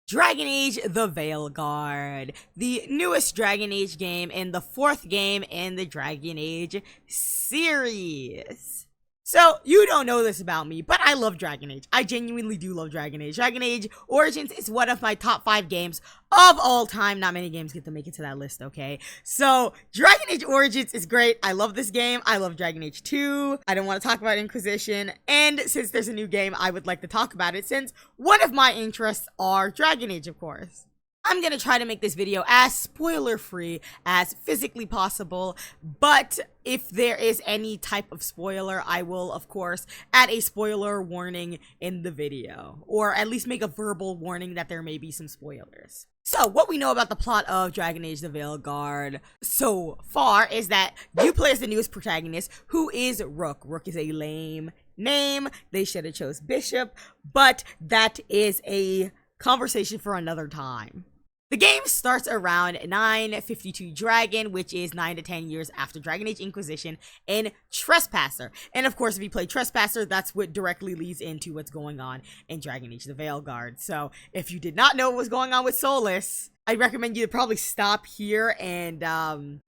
Dragon Age the Veilguard, the newest Dragon Age game and the fourth game in the Dragon Age series. So, you don't know this about me, but I love Dragon Age. I genuinely do love Dragon Age. Dragon Age Origins is one of my top 5 games of all time. Not many games get to make it to that list, okay? So, Dragon Age Origins is great. I love this game. I love Dragon Age 2. I don't want to talk about Inquisition. And since there's a new game, I would like to talk about it since one of my interests are Dragon Age, of course. I'm gonna try to make this video as spoiler-free as physically possible, but if there is any type of spoiler, I will, of course, add a spoiler warning in the video, or at least make a verbal warning that there may be some spoilers. So, what we know about the plot of Dragon Age the Veilguard so far is that you play as the newest protagonist, who is Rook. Rook is a lame name. They should have chose Bishop, but that is a conversation for another time. The game starts around 952 Dragon, which is 9 to 10 years after Dragon Age Inquisition and Trespasser. And of course, if you play Trespasser, that's what directly leads into what's going on in Dragon Age the Veilguard. So if you did not know what was going on with Solas, I recommend you to probably stop here and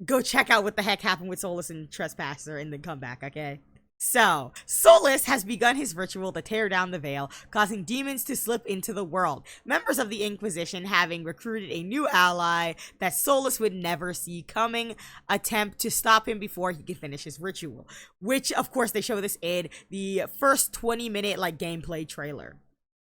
go check out what the heck happened with Solas and Trespasser and then come back, okay? So, Solas has begun his ritual to tear down the veil, causing demons to slip into the world. Members of the Inquisition, having recruited a new ally that Solas would never see coming, attempt to stop him before he could finish his ritual. Which, of course, they show this in the first 20-minute, gameplay trailer.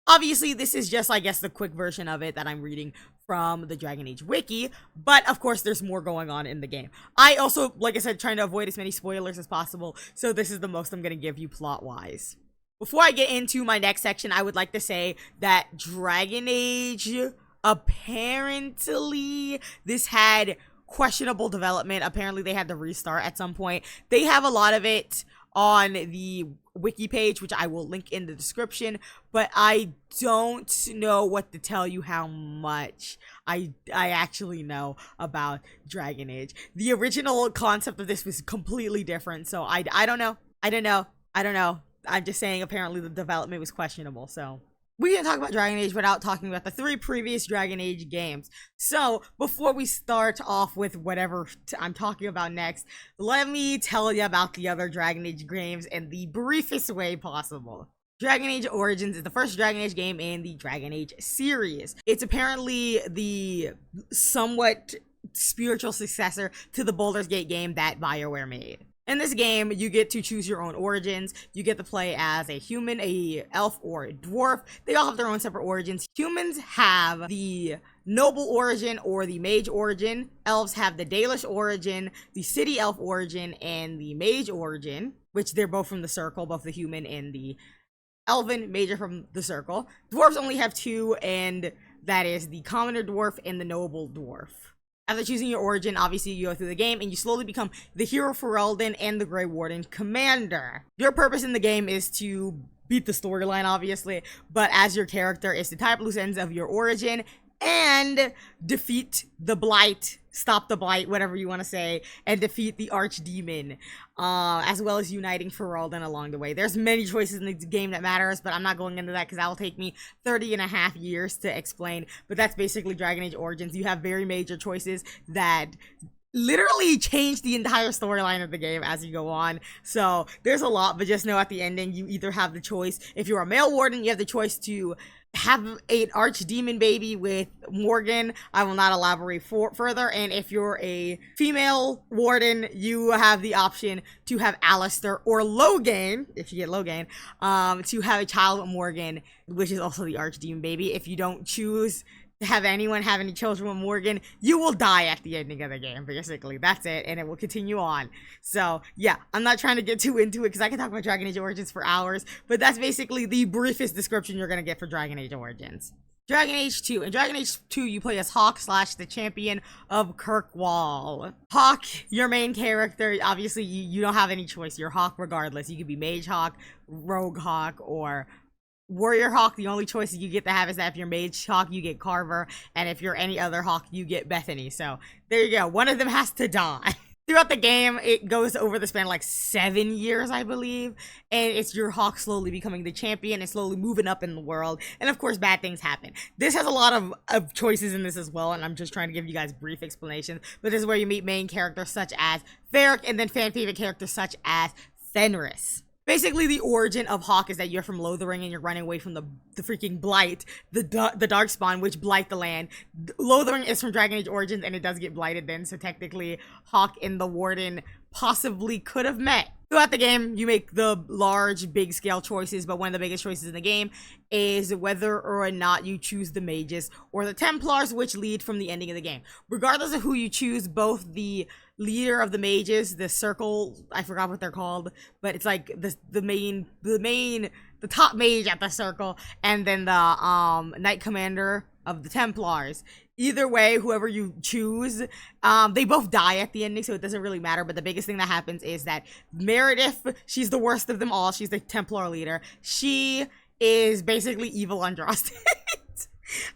Obviously, this is just, I guess, the quick version of it that I'm reading from the Dragon Age Wiki, but of course there's more going on in the game. I also, like I said, trying to avoid as many spoilers as possible, so this is the most I'm going to give you plot-wise. Before I get into my next section, I would like to say that Dragon Age, apparently, this had questionable development. Apparently they had to restart at some point. They have a lot of it on the wiki page, which I will link in the description, but I don't know what to tell you how much I actually know about Dragon Age. The original concept of this was completely different, so I don't know. I'm just saying apparently the development was questionable, so we didn't talk about Dragon Age without talking about the 3 previous Dragon Age games. So, before we start off with whatever I'm talking about next, let me tell you about the other Dragon Age games in the briefest way possible. Dragon Age Origins is the first Dragon Age game in the Dragon Age series. It's apparently the somewhat spiritual successor to the Baldur's Gate game that Bioware made. In this game, you get to choose your own origins. You get to play as a human, a elf, or a dwarf. They all have their own separate origins. Humans have the noble origin or the mage origin. Elves have the Dalish origin, the city elf origin, and the mage origin, which they're both from the circle, both the human and the elven mage are from the circle. Dwarves only have 2, and that is the commoner dwarf and the noble dwarf. After choosing your origin, obviously you go through the game and you slowly become the hero Ferelden and the Grey Warden commander. Your purpose in the game is to beat the storyline, obviously, but as your character is to tie up loose ends of your origin and defeat the Blight, stop the Blight, whatever you want to say, and defeat the Archdemon, as well as uniting Ferelden along the way. There's many choices in the game that matters, but I'm not going into that because that will take me 30.5 years to explain, but that's basically Dragon Age Origins. You have very major choices that literally change the entire storyline of the game as you go on. So there's a lot, but just know at the ending, you either have the choice, if you're a male warden, you have the choice to have an archdemon baby with Morgan. I will not elaborate further. And if you're a female warden, you have the option to have Alistair or Logain, if you get Logain, to have a child with Morgan, which is also the archdemon baby. If you don't choose to have anyone have any children with Morgan, you will die at the ending of the game, basically. That's it, and it will continue on. So, yeah, I'm not trying to get too into it, because I can talk about Dragon Age Origins for hours, but that's basically the briefest description you're going to get for Dragon Age Origins. Dragon Age 2. In Dragon Age 2, you play as Hawk / the champion of Kirkwall. Hawk, your main character, obviously, you don't have any choice. You're Hawk regardless. You could be Mage Hawk, Rogue Hawk, or Warrior Hawk. The only choices you get to have is that if you're Mage Hawk, you get Carver, and if you're any other Hawk, you get Bethany. So, there you go. One of them has to die. Throughout the game, it goes over the span of like 7 years, I believe, and it's your Hawk slowly becoming the champion and slowly moving up in the world, and of course bad things happen. This has a lot of choices in this as well, and I'm just trying to give you guys brief explanations, but this is where you meet main characters such as Varric, and then fan favorite characters such as Fenris. Basically, the origin of Hawk is that you're from Lothering and you're running away from the freaking Blight, the Darkspawn, which blight the land. Lothering is from Dragon Age Origins, and it does get blighted then, so technically Hawk and the Warden possibly could have met. Throughout the game, you make the large, big-scale choices, but one of the biggest choices in the game is whether or not you choose the Mages or the Templars, which lead from the ending of the game. Regardless of who you choose, both the leader of the Mages, the Circle, I forgot what they're called, but it's like the top mage at the Circle, and then the Knight Commander of the Templars. Either way, whoever you choose, they both die at the ending, so it doesn't really matter. But the biggest thing that happens is that Meredith, she's the worst of them all. She's the Templar leader. She is basically evil Andraste.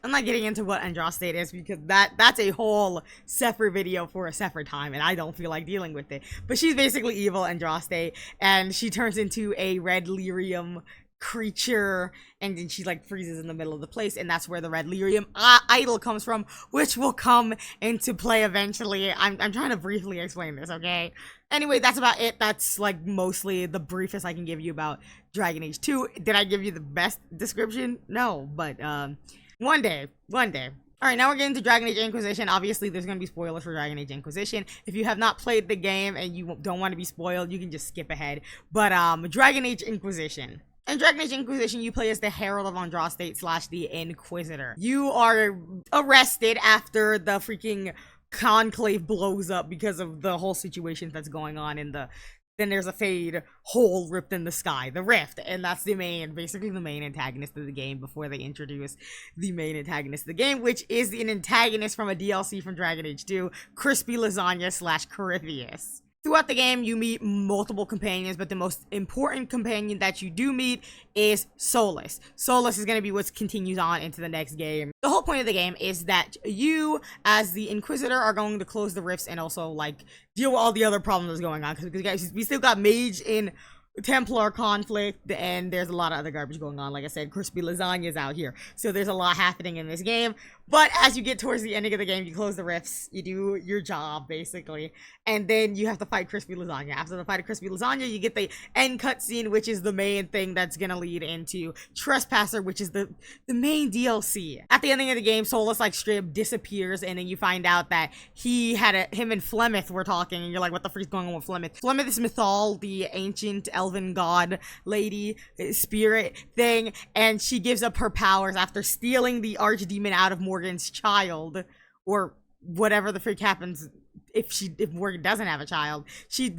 I'm not getting into what Andraste is because that's a whole separate video for a separate time, and I don't feel like dealing with it. But she's basically evil Andraste, and she turns into a red lyrium creature, and then she like freezes in the middle of the place, and that's where the red lyrium idol comes from, which will come into play eventually. I'm trying to briefly explain this, okay? Anyway, that's about it. That's like mostly the briefest I can give you about Dragon Age 2. Did I give you the best description? No, but one day. Alright, now we're getting to Dragon Age Inquisition. Obviously, there's going to be spoilers for Dragon Age Inquisition. If you have not played the game and you don't want to be spoiled, you can just skip ahead. But Dragon Age Inquisition. In Dragon Age Inquisition, you play as the Herald of Andraste / the Inquisitor. You are arrested after the freaking conclave blows up because of the whole situation that's going on in the... Then there's a fade hole ripped in the sky, the Rift, and that's basically the main antagonist of the game before they introduce the main antagonist of the game, which is an antagonist from a DLC from Dragon Age 2, Crispy Lasagna / Corypheus. Throughout the game, you meet multiple companions, but the most important companion that you do meet is Solas. Solas is going to be what continues on into the next game. The whole point of the game is that you, as the Inquisitor, are going to close the rifts and also, like, deal with all the other problems going on. Because guys, we still got Mage in Templar conflict, and there's a lot of other garbage going on. Like I said, Crispy Lasagna's out here. So there's a lot happening in this game. But as you get towards the ending of the game, you close the rifts, you do your job, basically, and then you have to fight Crispy Lasagna. After the fight of Crispy Lasagna, you get the end cutscene, which is the main thing that's gonna lead into Trespasser, which is the main DLC. At the ending of the game, Solas, like, straight up disappears, and then you find out that him and Flemeth were talking, and you're like, what the freak's going on with Flemeth? Flemeth is Mythal, the ancient elven god lady, spirit thing, and she gives up her powers after stealing the archdemon out of Morgan's child, or whatever the freak happens if Morgan doesn't have a child. She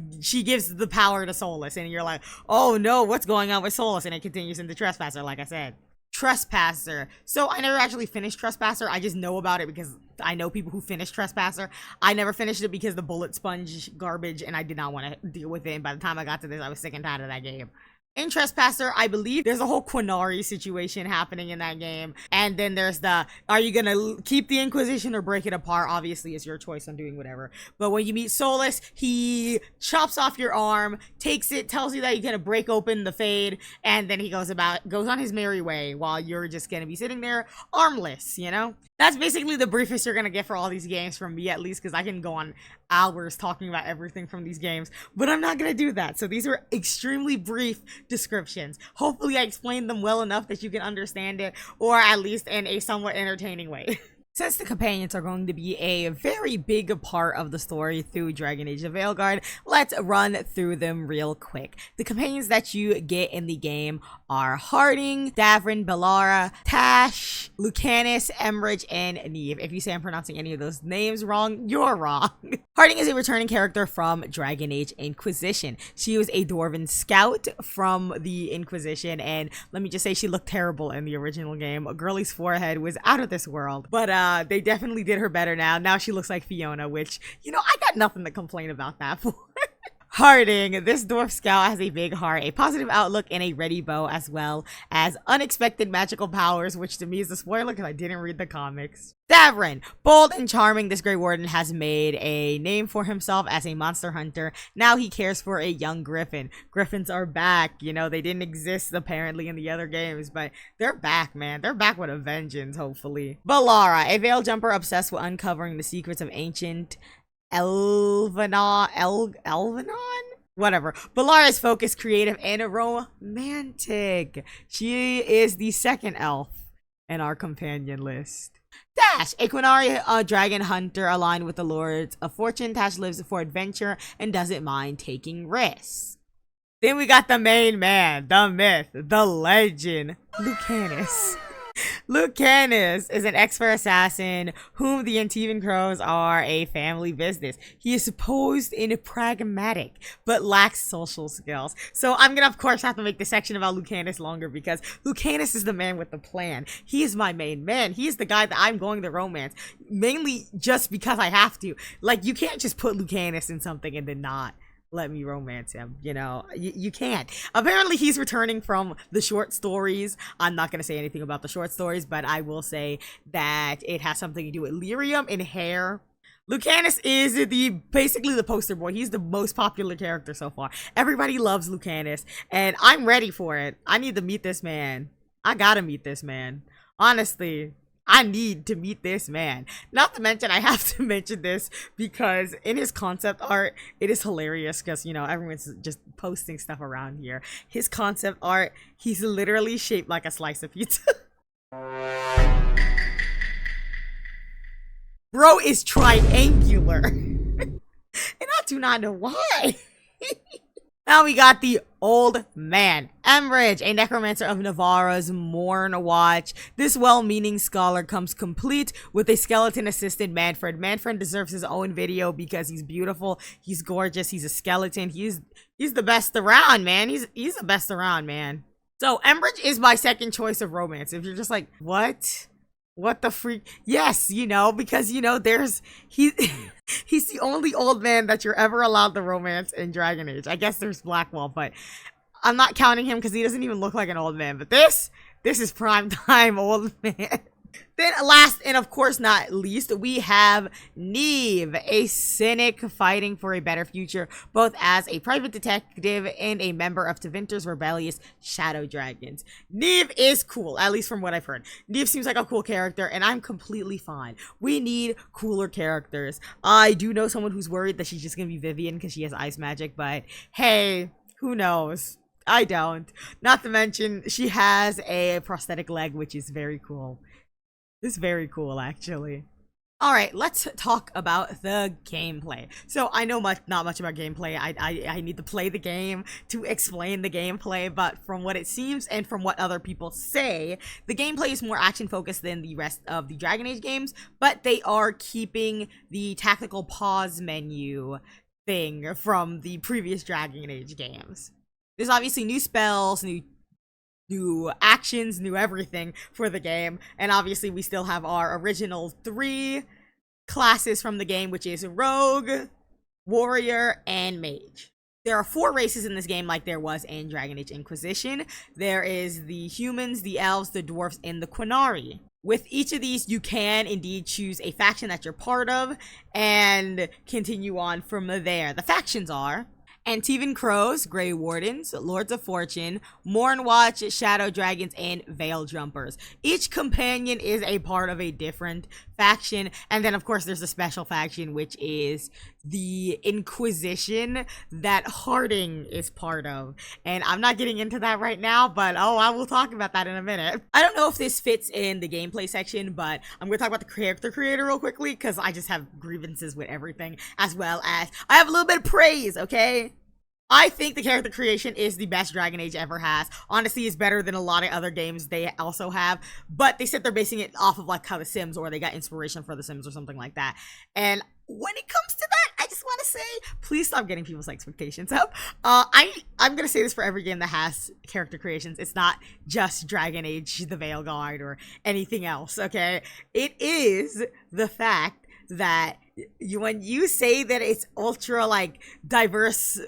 gives the power to Solas, and you're like, oh no, what's going on with Solas? And it continues into Trespasser, like I said. Trespasser. So I never actually finished Trespasser. I just know about it because I know people who finished Trespasser. I never finished it because the bullet sponge garbage, and I did not want to deal with it. And by the time I got to this, I was sick and tired of that game. In Trespasser, I believe there's a whole Quinari situation happening in that game. And then there's are you gonna keep the Inquisition or break it apart? Obviously, it's your choice on doing whatever. But when you meet Solas, he chops off your arm, takes it, tells you that you're gonna break open the Fade, and then he goes on his merry way while you're just gonna be sitting there armless, you know? That's basically the briefest you're gonna get for all these games from me, at least, because I can go on hours talking about everything from these games, but I'm not gonna do that. So these are extremely brief descriptions. Hopefully I explained them well enough that you can understand it, or at least in a somewhat entertaining way. Since the companions are going to be a very big part of the story through Dragon Age of Veilguard, let's run through them real quick. The companions that you get in the game are Harding, Davrin, Bellara, Tash, Lucanus, Emmerich, and Neve. If you say I'm pronouncing any of those names wrong, you're wrong. Harding is a returning character from Dragon Age Inquisition. She was a Dwarven scout from the Inquisition, and let me just say she looked terrible in the original game. A girlie's forehead was out of this world, but they definitely did her better now. Now she looks like Fiona, which, you know, I got nothing to complain about that for. Harding, this dwarf scout has a big heart, a positive outlook, and a ready bow, as well as unexpected magical powers, which to me is a spoiler because I didn't read the comics. Davrin, bold and charming, this Grey Warden has made a name for himself as a monster hunter. Now he cares for a young griffin. Griffins are back, you know, they didn't exist apparently in the other games, but they're back, man. They're back with a vengeance, hopefully. Balara, a veil jumper obsessed with uncovering the secrets of ancient Elvenon? Whatever. Balara is focused, creative, and romantic. She is the second elf in our companion list. Tash, a Quinari dragon hunter aligned with the Lords of Fortune. Tash lives for adventure and doesn't mind taking risks. Then we got the main man, the myth, the legend, Lucanus. Lucanus is an expert assassin whom the Antivan Crows are a family business. He is supposed and pragmatic, but lacks social skills. So I'm gonna, of course, have to make the section about Lucanus longer because Lucanus is the man with the plan. He is my main man. He is the guy that I'm going to romance, mainly just because I have to. Like, you can't just put Lucanus in something and then not let me romance him, you know. You can't. Apparently he's returning from the short stories. I'm not going to say anything about the short stories, but I will say that it has something to do with lyrium and hair. Lucanus is basically the poster boy. He's the most popular character so far. Everybody loves Lucanus, and I'm ready for it. I need to meet this man. I gotta meet this man. Honestly, I need to meet this man. Not to mention, I have to mention this because in his concept art, it is hilarious because, you know, everyone's just posting stuff around here. His concept art, he's literally shaped like a slice of pizza. Bro is triangular. And I do not know why. Now we got the old man, Embridge, a necromancer of Navarra's Morn Watch. This well-meaning scholar comes complete with a skeleton-assisted Manfred. Manfred deserves his own video because he's beautiful, he's gorgeous, he's a skeleton, he's the best around, man. He's the best around, man. So Embridge is my second choice of romance. If you're just like, what? What the freak? Yes, you know, because, you know, he's the only old man that you're ever allowed to romance in Dragon Age. I guess there's Blackwall, but I'm not counting him because he doesn't even look like an old man. But this is prime time old man. Then last and of course not least, we have Neve, a cynic fighting for a better future, both as a private detective and a member of Tevinter's rebellious shadow dragons. Neve is cool, at least from what I've heard. Neve seems like a cool character, and I'm completely fine. We need cooler characters. I do know someone who's worried that she's just gonna be Vivian because she has ice magic, but hey, who knows? I don't. Not to mention, she has a prosthetic leg, which is very cool. It's very cool, actually. Alright, let's talk about the gameplay. So, I know not much about gameplay. I need to play the game to explain the gameplay, but from what it seems and from what other people say, the gameplay is more action-focused than the rest of the Dragon Age games, but they are keeping the tactical pause menu thing from the previous Dragon Age games. There's obviously new spells, new actions, new everything for the game, and obviously we still have our original 3 classes from the game, which is Rogue, Warrior, and Mage. There are 4 races in this game like there was in Dragon Age Inquisition. There is the humans, the elves, the dwarves, and the Quinari. With each of these, you can indeed choose a faction that you're part of and continue on from there. The factions are Antivan Crows, Grey Wardens, Lords of Fortune, Mornwatch, Shadow Dragons, and Veil Jumpers. Each companion is a part of a different faction, and then of course there's a special faction which is the Inquisition that Harding is part of. And I'm not getting into that right now, but I will talk about that in a minute. I don't know if this fits in the gameplay section, but I'm going to talk about the character creator real quickly because I just have grievances with everything, as well as I have a little bit of praise, okay? I think the character creation is the best Dragon Age ever has. Honestly, it's better than a lot of other games they also have, but they said they're basing it off of like how The Sims, or they got inspiration for The Sims or something like that. And when it comes to that, I just want to say, please stop getting people's expectations up. I'm gonna say this for every game that has character creations. It's not just Dragon Age, the Veilguard, or anything else, okay? It is the fact that when you say that it's ultra like diverse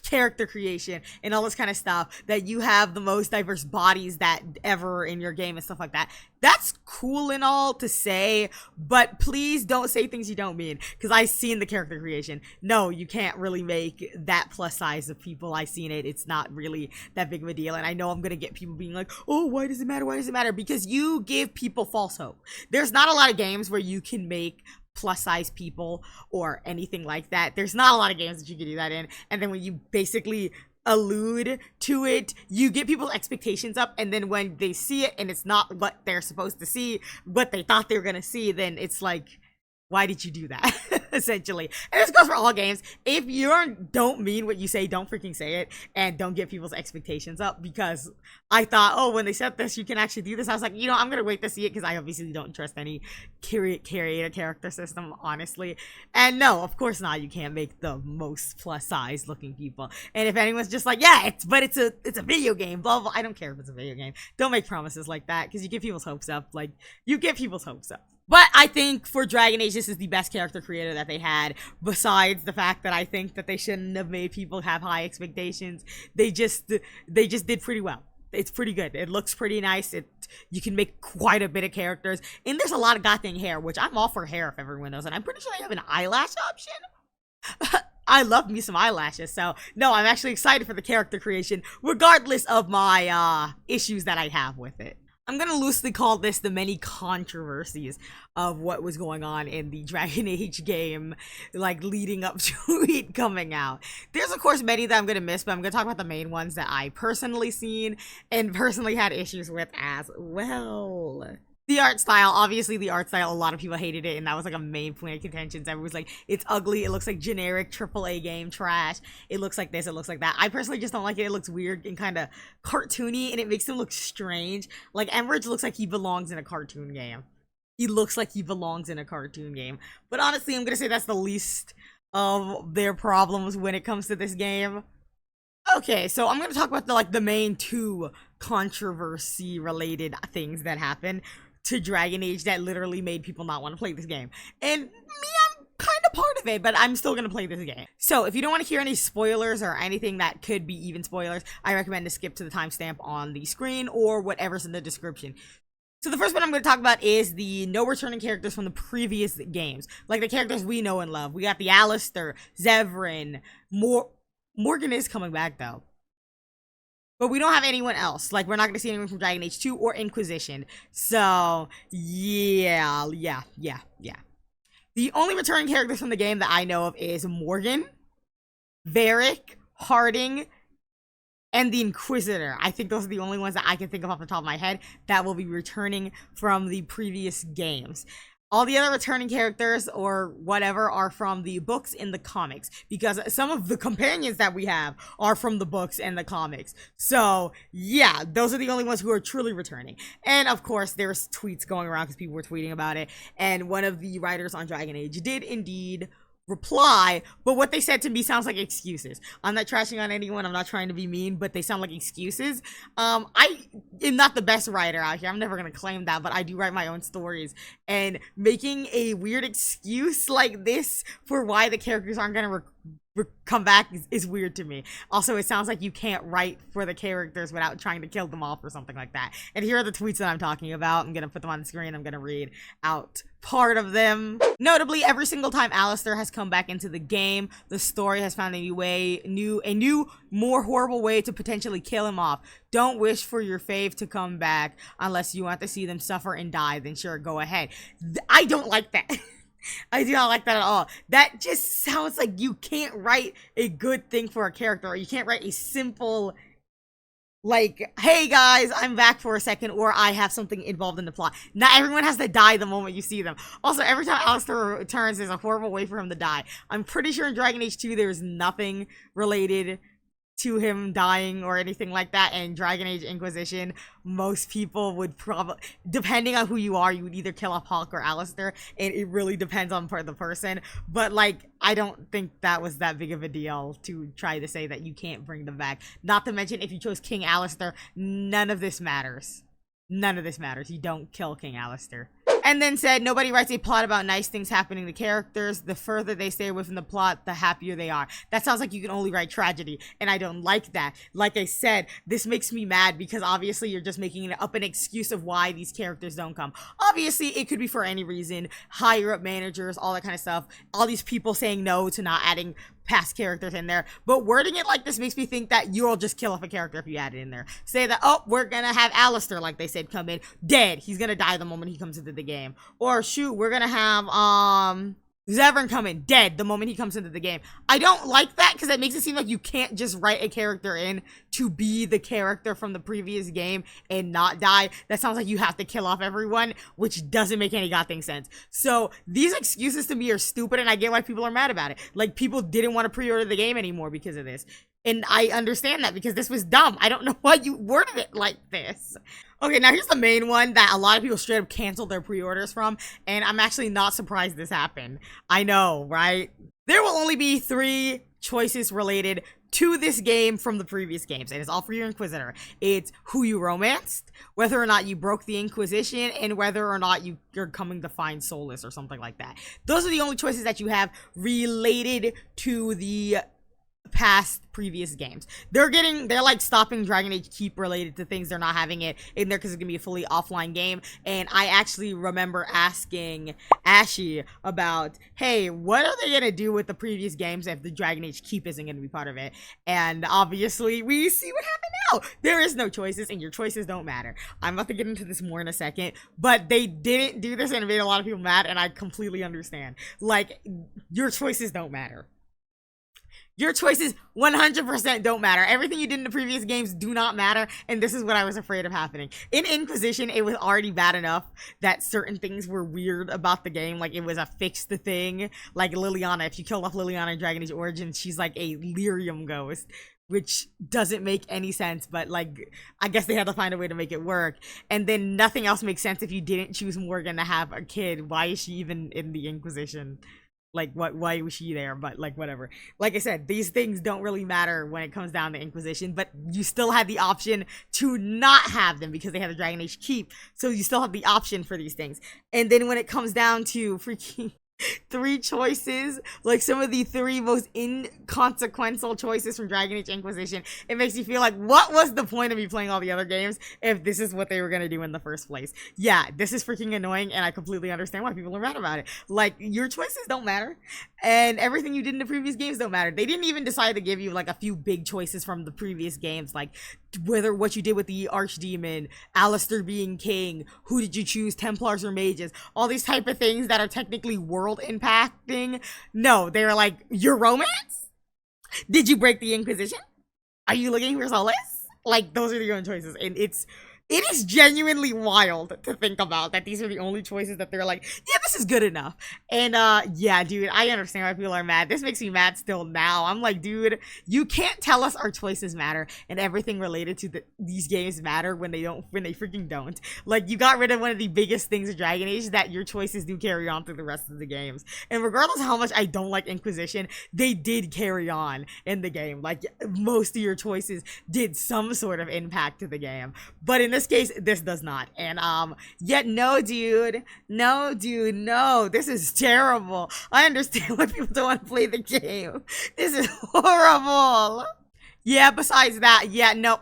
character creation and all this kind of stuff, that you have the most diverse bodies that ever in your game and stuff like that. That's cool and all to say, but please don't say things you don't mean, because I've seen the character creation. No, you can't really make that plus size of people. I've seen it. It's not really that big of a deal, and I know I'm gonna get people being like, oh, why does it matter? Why does it matter? Because you give people false hope. There's not a lot of games where you can make plus size people or anything like that. There's not a lot of games that you can do that in, and then when you basically allude to it, you get people's expectations up, and then when they see it and it's not what they're supposed to see, what they thought they were gonna see, then it's like, why did you do that? Essentially. And this goes for all games. If you don't mean what you say, don't freaking say it, and don't get people's expectations up, because I thought, oh, when they said this, you can actually do this. I was like, you know, I'm gonna wait to see it, because I obviously don't trust any character system, honestly. And no, of course not. You can't make the most plus size looking people. And if anyone's just like, yeah, it's a video game, blah, blah, I don't care if it's a video game. Don't make promises like that, because you get people's hopes up. Like, you get people's hopes up. But I think for Dragon Age, this is the best character creator that they had, besides the fact that I think that they shouldn't have made people have high expectations. They just did pretty well. It's pretty good. It looks pretty nice. You can make quite a bit of characters. And there's a lot of goddamn hair, which I'm all for hair if everyone knows. And I'm pretty sure they have an eyelash option. I love me some eyelashes. So, no, I'm actually excited for the character creation, regardless of my issues that I have with it. I'm gonna loosely call this the many controversies of what was going on in the Dragon Age game, like leading up to it coming out. There's of course many that I'm gonna miss, but I'm gonna talk about the main ones that I personally seen and personally had issues with as well. The art style, obviously the art style, a lot of people hated it, and that was like a main point of contention. Everyone was like, it's ugly, it looks like generic AAA game trash, it looks like this, it looks like that. I personally just don't like it. It looks weird and kind of cartoony, and it makes him look strange. Like, Emberge looks like he belongs in a cartoon game. He looks like he belongs in a cartoon game. But honestly, I'm gonna say that's the least of their problems when it comes to this game. Okay, so I'm gonna talk about the main two controversy related things that happened to Dragon Age that literally made people not want to play this game. And me, I'm kind of part of it, but I'm still gonna play this game. So if you don't want to hear any spoilers or anything that could be even spoilers, I recommend to skip to the timestamp on the screen or whatever's in the description. So the first one I'm going to talk about is the no returning characters from the previous games. Like the characters we know and love. We got the Alistair, Zevran, Morgan is coming back though. But we don't have anyone else. Like, we're not going to see anyone from Dragon Age 2 or Inquisition. So, yeah. The only returning characters from the game that I know of is Morgan, Varric, Harding, and the Inquisitor. I think those are the only ones that I can think of off the top of my head that will be returning from the previous games. All the other returning characters or whatever are from the books and the comics, because some of the companions that we have are from the books and the comics. So yeah, those are the only ones who are truly returning. And of course, there's tweets going around because people were tweeting about it. And one of the writers on Dragon Age did indeed reply, but what they said to me sounds like excuses. I'm not trashing on anyone, I'm not trying to be mean, but they sound like excuses. I am not the best writer out here, I'm never gonna claim that, but I do write my own stories, and making a weird excuse like this for why the characters aren't gonna come back is weird to me. Also, it sounds like you can't write for the characters without trying to kill them off or something like that. And here are the tweets that I'm talking about. I'm gonna put them on the screen. I'm gonna read out part of them. Notably, every single time Alistair has come back into the game, the story has found a new, more horrible way to potentially kill him off. Don't wish for your fave to come back unless you want to see them suffer and die. Then sure, go ahead. I don't like that. I do not like that at all. That just sounds like you can't write a good thing for a character, or you can't write a simple, like, hey guys, I'm back for a second, or I have something involved in the plot. Not everyone has to die the moment you see them. Also, every time Alistair returns, there's a horrible way for him to die. I'm pretty sure in Dragon Age 2 there's nothing related to him dying or anything like that. And Dragon Age Inquisition, most people would probably, depending on who you are, you would either kill off Hawk or Alistair, and it really depends on the person. But like, I don't think that was that big of a deal to try to say that you can't bring them back. Not to mention, if you chose King Alistair, none of this matters. None of this matters. You don't kill King Alistair. And then said, nobody writes a plot about nice things happening to characters. The further they stay away from the plot, the happier they are. That sounds like you can only write tragedy, and I don't like that. Like I said, this makes me mad because obviously you're just making up an excuse of why these characters don't come. Obviously, it could be for any reason. Higher up managers, all that kind of stuff. All these people saying no to not adding past characters in there, but wording it like this makes me think that you'll just kill off a character if you add it in there. Say that, oh, we're gonna have Alistair, like they said, come in, dead. He's gonna die the moment he comes into the game. Or shoot, we're gonna have Zevran come in, dead the moment he comes into the game. I don't like that because it makes it seem like you can't just write a character in to be the character from the previous game and not die. That sounds like you have to kill off everyone, which doesn't make any goddamn sense. So these excuses to me are stupid, and I get why people are mad about it. Like, people didn't want to pre-order the game anymore because of this. And I understand that because this was dumb. I don't know why you worded it like this. Okay, now here's the main one that a lot of people straight up canceled their pre-orders from, and I'm actually not surprised this happened. I know, right? There will only be 3 choices related to this game from the previous games, and it's all for your Inquisitor. It's who you romanced, whether or not you broke the Inquisition, and whether or not you're coming to find Solas or something like that. Those are the only choices that you have related to the past previous games. They're like stopping Dragon Age Keep related to things. They're not having it in there because it's gonna be a fully offline game. And I actually remember asking Ashy about, hey, what are they gonna do with the previous games if the Dragon Age Keep isn't gonna be part of it? And obviously we see what happened now. There is no choices, and your choices don't matter. I'm about to get into this more in a second, but they didn't do this, and it made a lot of people mad, and I completely understand. Like, your choices don't matter. Your choices 100% don't matter. Everything you did in the previous games do not matter, and this is what I was afraid of happening. In Inquisition, it was already bad enough that certain things were weird about the game, like it was a fixed thing. Like Liliana, if you killed off Liliana in Dragon Age Origins, she's like a lyrium ghost, which doesn't make any sense, but like, I guess they had to find a way to make it work. And then nothing else makes sense if you didn't choose Morgan to have a kid. Why is she even in the Inquisition? Like, why was she there? But like, whatever. Like I said, these things don't really matter when it comes down to Inquisition, but you still had the option to not have them because they had the Dragon Age Keep. So you still have the option for these things. And then when it comes down to freaking 3 choices, like some of the 3 most inconsequential choices from Dragon Age Inquisition, it makes you feel like, what was the point of me playing all the other games if this is what they were gonna do in the first place? Yeah, this is freaking annoying, and I completely understand why people are mad about it. Like, your choices don't matter, and everything you did in the previous games don't matter. They didn't even decide to give you like a few big choices from the previous games, like whether what you did with the Archdemon, Alistair being king, who did you choose, Templars or mages, all these type of things that are technically world impacting. No, they're like, your romance? Did you break the Inquisition? Are you looking for Solas? Like, those are the only choices, and it is genuinely wild to think about that these are the only choices that they're like, yeah, this is good enough. And yeah, dude, I understand why people are mad. This makes me mad still now. I'm like, dude, you can't tell us our choices matter and everything related to these games matter when they freaking don't. Like, you got rid of one of the biggest things of Dragon Age, that your choices do carry on through the rest of the games. And regardless of how much I don't like Inquisition, they did carry on in the game. Like, most of your choices did some sort of impact to the game. But in this case, this does not. And yet no, dude, no, this is terrible. I understand why people don't want to play the game. This is horrible. Yeah, besides that, yeah, no,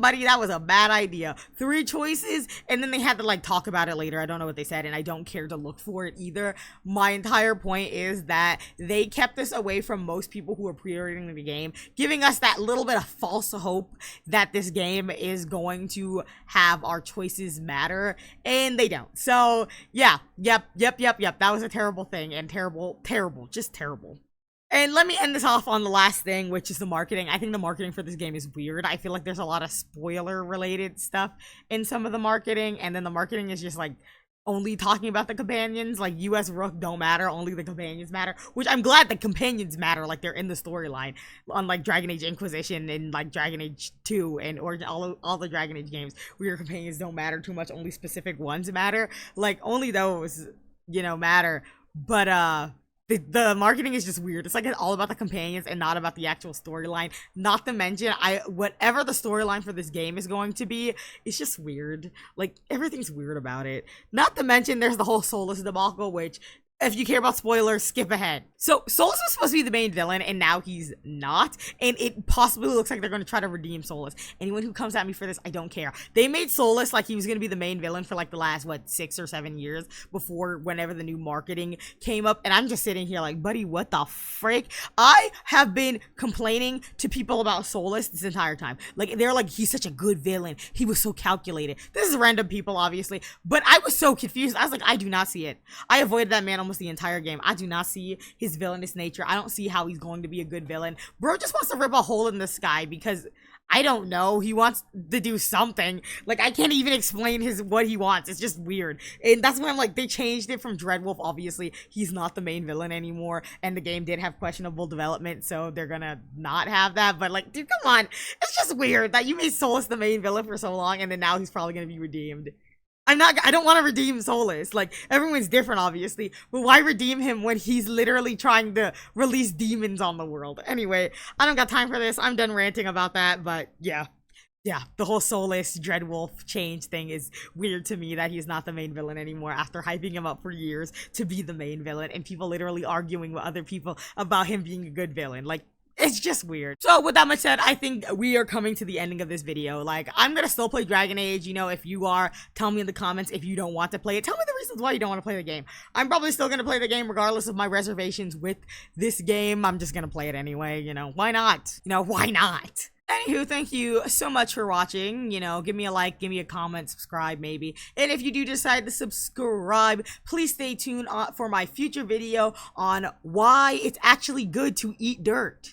buddy, that was a bad idea. 3 choices, and then they had to, like, talk about it later. I don't know what they said, and I don't care to look for it either. My entire point is that they kept us away from most people who are pre-ordering the game, giving us that little bit of false hope that this game is going to have our choices matter, and they don't. So, yeah, yep, that was a terrible thing, and terrible, just terrible. And let me end this off on the last thing, which is the marketing. I think the marketing for this game is weird. I feel like there's a lot of spoiler-related stuff in some of the marketing, and then the marketing is just, like, only talking about the companions. Like, US Rook don't matter, only the companions matter, which I'm glad the companions matter, like, they're in the storyline, unlike Dragon Age Inquisition and, like, Dragon Age 2 and all the Dragon Age games, where your companions don't matter too much, only specific ones matter. Like, only those, you know, matter. But, The marketing is just weird. It's like it's all about the companions and not about the actual storyline. Not to mention, whatever the storyline for this game is going to be, it's just weird. Like, everything's weird about it. Not to mention, there's the whole Solas debacle, which, if you care about spoilers, skip ahead. So, Solas was supposed to be the main villain, and now he's not. And it possibly looks like they're going to try to redeem Solas. Anyone who comes at me for this, I don't care. They made Solas like he was going to be the main villain for like the last, 6 or 7 years before whenever the new marketing came up. And I'm just sitting here like, buddy, what the frick? I have been complaining to people about Solas this entire time. Like, they're like, he's such a good villain. He was so calculated. This is random people, obviously. But I was so confused. I was like, I do not see it. I avoided that man almost the entire game. I do not see his villainous nature. I don't see how he's going to be a good villain. Bro just wants to rip a hole in the sky because I don't know. He wants to do something. Like, I can't even explain what he wants. It's just weird. And that's when I'm like, they changed it from Dreadwolf. Obviously, he's not the main villain anymore. And the game did have questionable development, so they're gonna not have that. But like, dude, come on. It's just weird that you made Solas the main villain for so long, and then now he's probably gonna be redeemed. I don't want to redeem Solas. Like, everyone's different, obviously, but why redeem him when he's literally trying to release demons on the world? Anyway, I don't got time for this. I'm done ranting about that, but yeah, the whole Solas Dreadwolf change thing is weird to me, that he's not the main villain anymore after hyping him up for years to be the main villain, and people literally arguing with other people about him being a good villain. Like, it's just weird. So with that much said, I think we are coming to the ending of this video. Like, I'm gonna still play Dragon Age. You know, if you are, tell me in the comments if you don't want to play it. Tell me the reasons why you don't want to play the game. I'm probably still gonna play the game regardless of my reservations with this game. I'm just gonna play it anyway, you know, why not? You know, why not? Anywho, thank you so much for watching. You know, give me a like, give me a comment, subscribe maybe. And if you do decide to subscribe, please stay tuned for my future video on why it's actually good to eat dirt.